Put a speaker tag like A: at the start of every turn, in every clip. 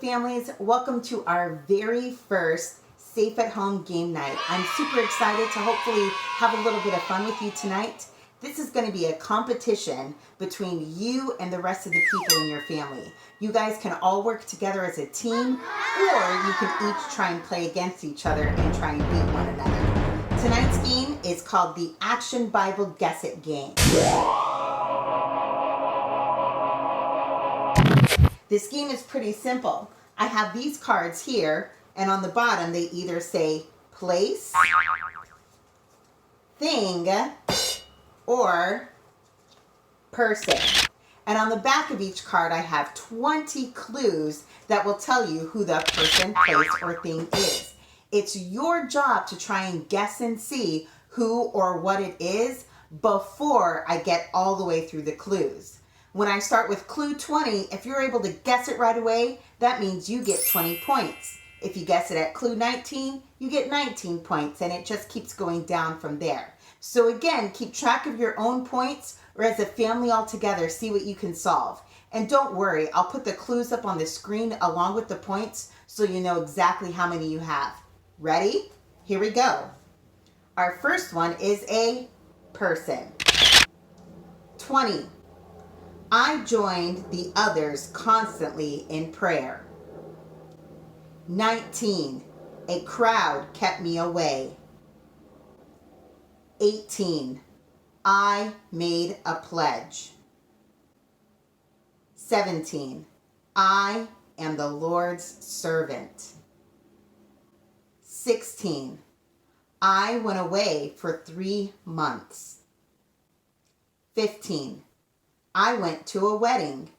A: families. Welcome to our very first Safe at Home game night. I'm super excited to hopefully have a little bit of fun with you tonight. This is going to be a competition between you and the rest of the people in your family. You guys can all work together as a team, or you can each try and play against each other and try and beat one another. Tonight's game is called the Action Bible Guess It game. This game is pretty simple. I have these cards here, and on the bottom they either say place, thing, or person. And on the back of each card I have 20 clues that will tell you who the person, place, or thing is. It's your job to try and guess and see who or what it is before I get all the way through the clues. When I start with clue 20, if you're able to guess it right away, that means you get 20 points. If you guess it at clue 19, you get 19 points, and it just keeps going down from there. So again, keep track of your own points, or as a family all together, see what you can solve. And don't worry, I'll put the clues up on the screen along with the points so you know exactly how many you have. Ready? Here we go. Our first one is a person. 20. I joined the others constantly in prayer. 19. A crowd kept me away. 18. I made a pledge. 17. I am the Lord's servant. 16. I went away for 3 months. 15. I went to a wedding.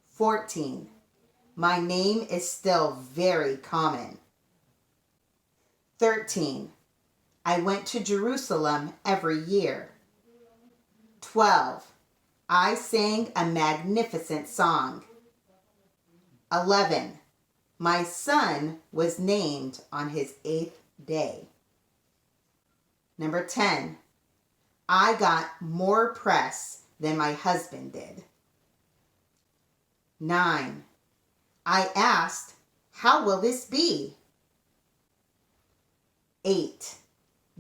A: 14. My name is still very common. 13. I went to Jerusalem every year. 12. I sang a magnificent song. 11. My son was named on his 8th day. Number 10. I got more press than my husband did. 9. I asked, how will this be? 8.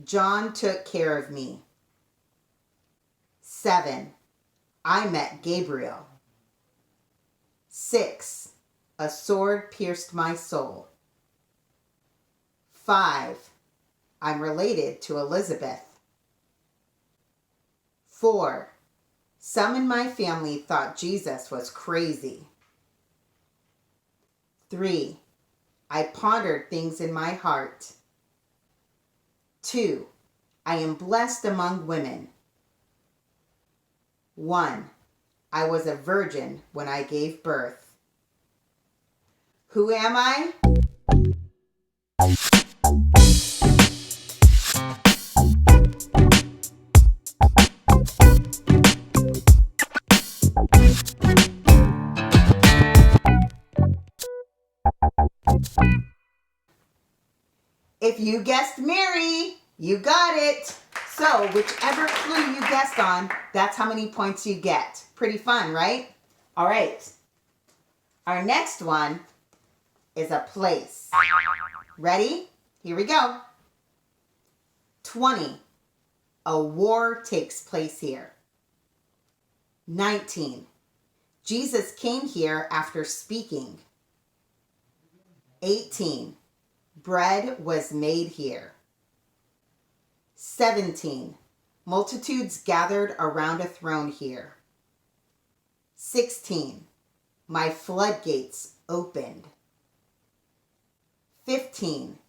A: John took care of me. 7. I met Gabriel. 6. A sword pierced my soul. 5. I'm related to Elizabeth. 4. Some in my family thought Jesus was crazy. 3. I pondered things in my heart. 2. I am blessed among women. 1. I was a virgin when I gave birth. Who am I? If you guessed Mary, you got it. So whichever clue you guessed on, that's how many points you get. Pretty fun, right? All right. Our next one is a place. Ready? Here we go. 20. A war takes place here. 19. Jesus came here after speaking. 18. Bread was made here. 17. Multitudes gathered around a throne here. 16. My floodgates opened. 15.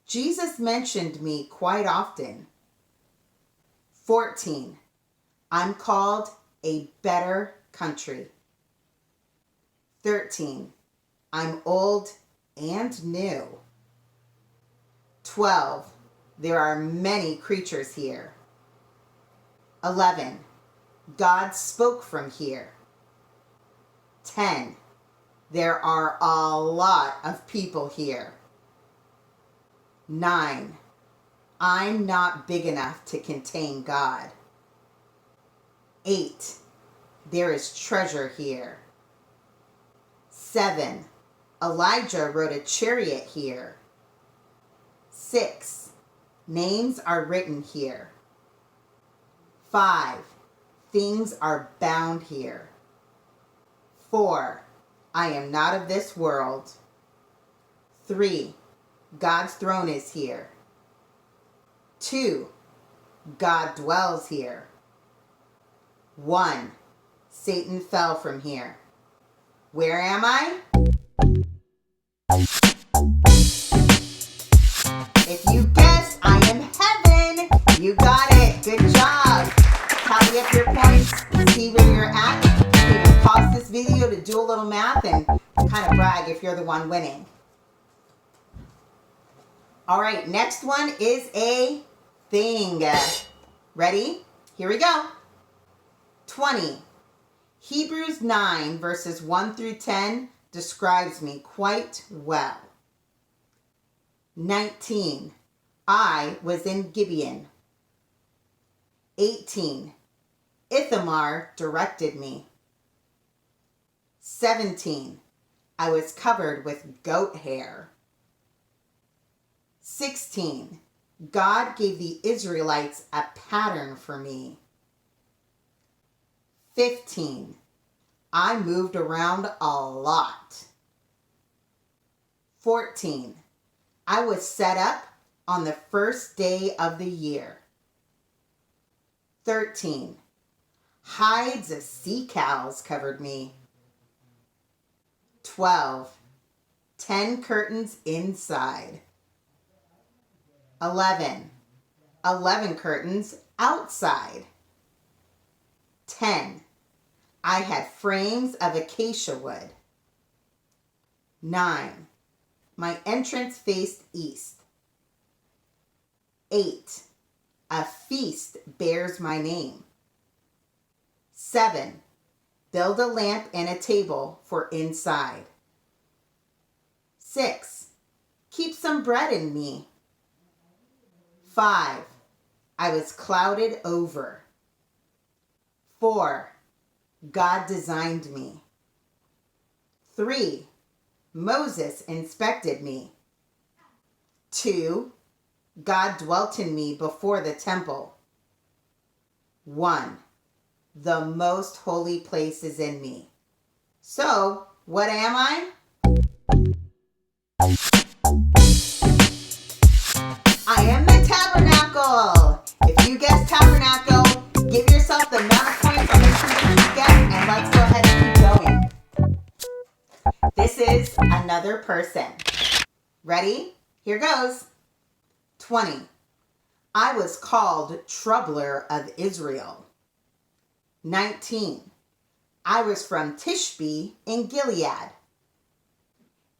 A: Jesus mentioned me quite often. 14. I'm called a better country. 13. I'm old and new. 12. There are many creatures here. 11. God spoke from here. 10. There are a lot of people here. 9. I'm not big enough to contain God. 8. There is treasure here. 7. Elijah rode a chariot here. 6. Names are written here. 5. Things are bound here. 4. I am not of this world. 3. God's throne is here. 2. God dwells here. 1. Satan fell from here. Where am I? If you guessed, I am heaven. You got it. Good job. Tally up your points. See where you're at. You can pause this video to do a little math and kind of brag if you're the one winning. All right, next one is a thing. Ready? Here we go. 20. Hebrews 9 verses 1 through 10 describes me quite well. 19. I was in Gibeon. 18. Ithamar directed me. 17. I was covered with goat hair. 16. God gave the Israelites a pattern for me. 15. I moved around a lot. 14. I was set up on the first day of the year. 13. Hides of sea cows covered me. 12. 10 curtains inside. 11. 11 curtains outside. 10. I had frames of acacia wood. 9. My entrance faced east. 8. A feast bears my name. 7. Build a lamp and a table for inside. 6. Keep some bread in me. 5. I was clouded over. 4. God designed me. 3. Moses inspected me. 2. God dwelt in me before the temple. 1. The most holy place is in me. So, what am I? I am the tabernacle. If you guessed tabernacle, give yourself the amount of points on the that you get, and let's go ahead and keep going. This is another person. Ready? Here goes. 20. I was called Troubler of Israel. 19. I was from Tishbe in Gilead.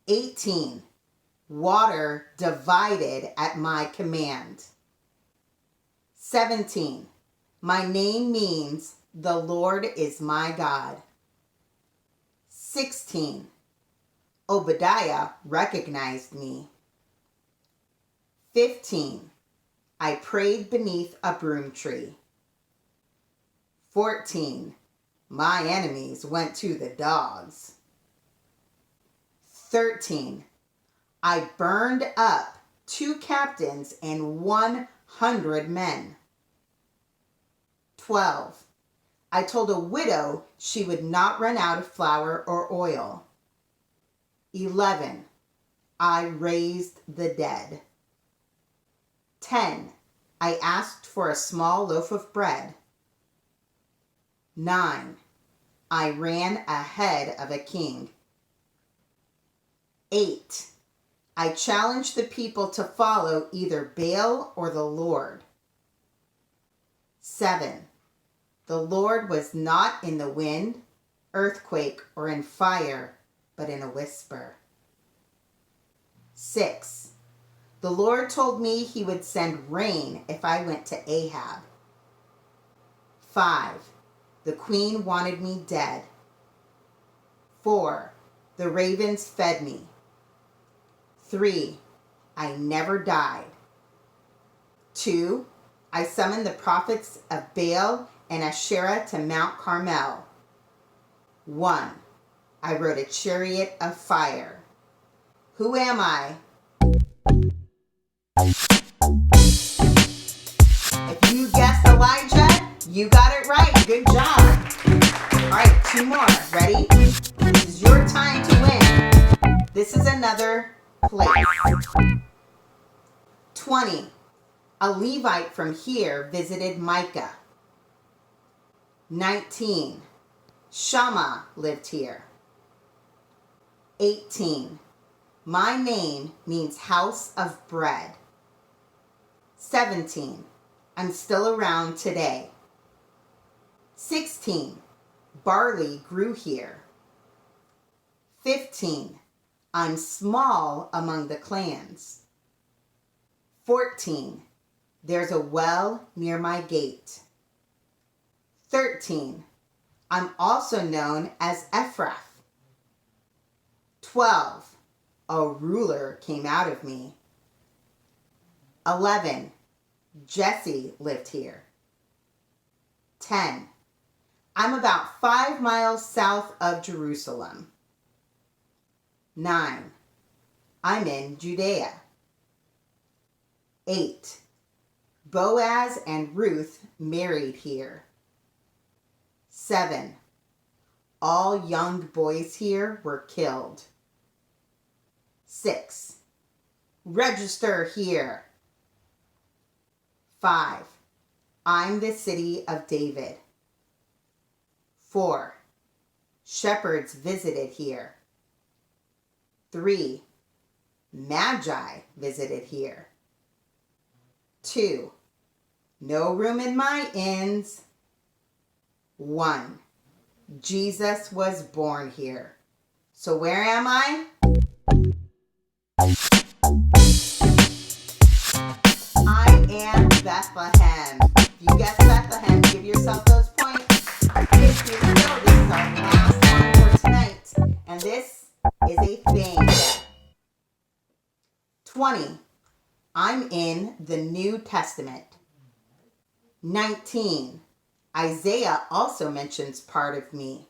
A: 18. Water divided at my command. 17. My name means the Lord is my God. 16. Obadiah recognized me. 15. I prayed beneath a broom tree. 14. My enemies went to the dogs. 13. I burned up 2 captains and 100 men. 12. I told a widow she would not run out of flour or oil. 11. I raised the dead. 10. I asked for a small loaf of bread. 9. I ran ahead of a king. 8. I challenged the people to follow either Baal or the Lord. 7. The Lord was not in the wind, earthquake, or in fire, but in a whisper. 6. The Lord told me he would send rain if I went to Ahab. 5. The queen wanted me dead. 4. The ravens fed me. 3. I never died. 2. I summoned the prophets of Baal and Asherah to Mount Carmel. 1. I rode a chariot of fire. Who am I? If you guessed Elijah, you got it right. Good job. All right, 2 more. Ready? This is your time to win. This is another place. 20. A Levite from here visited Micah. 19. Shammah lived here. 18. My name means house of bread. 17. I'm still around today. 16. Barley grew here. 15. I'm small among the clans. 14. There's a well near my gate. 13. I'm also known as Ephrath. 12. A ruler came out of me. 11. Jesse lived here. 10. I'm about 5 miles south of Jerusalem. 9. I'm in Judea. 8. Boaz and Ruth married here. 7. All young boys here were killed. 6. Register here. 5. I'm the city of David. 4. Shepherds visited here. 3. Magi visited here. 2. No room in my inns. 1. Jesus was born here. So where am I? I am Bethlehem. If you guessed Bethlehem, give yourself those points. If you know, this is our last one for tonight. And this is a thing. 20. I'm in the New Testament. 19. Isaiah also mentions part of me.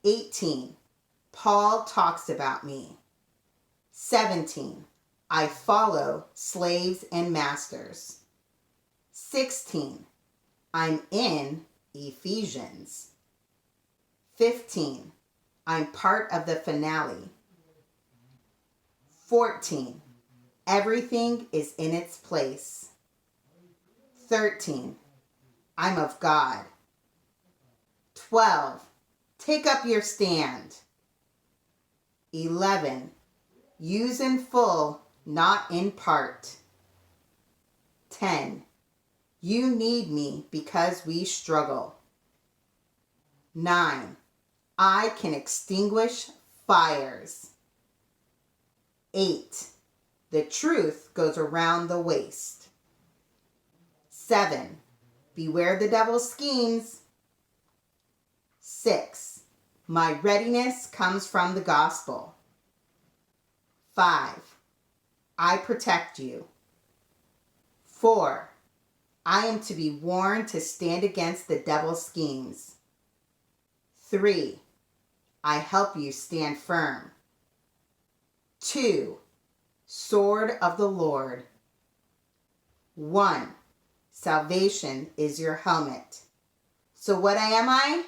A: 18. Paul talks about me. 17. I follow slaves and masters. 16. I'm in Ephesians. 15. I'm part of the finale. 14. Everything is in its place. 13. I'm of God. 12. Take up your stand. 11. Use in full, not in part. 10. You need me because we struggle. 9. I can extinguish fires. 8. The truth goes around the waist. 7. Beware the devil's schemes. 6. My readiness comes from the gospel. 5. I protect you. 4. I am to be warned to stand against the devil's schemes. 3. I help you stand firm. 2. Sword of the Lord. 1. Salvation is your helmet. So what am I?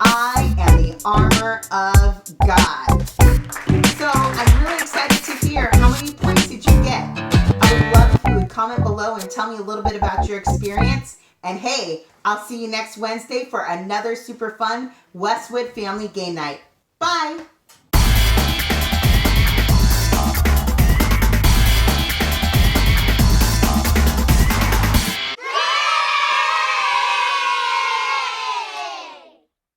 A: I am the armor of God. So I'm really excited to hear how many points did you get? I would love if you would comment below and tell me a little bit about your experience. And hey, I'll see you next Wednesday for another super fun Westwood Family Game Night. Bye!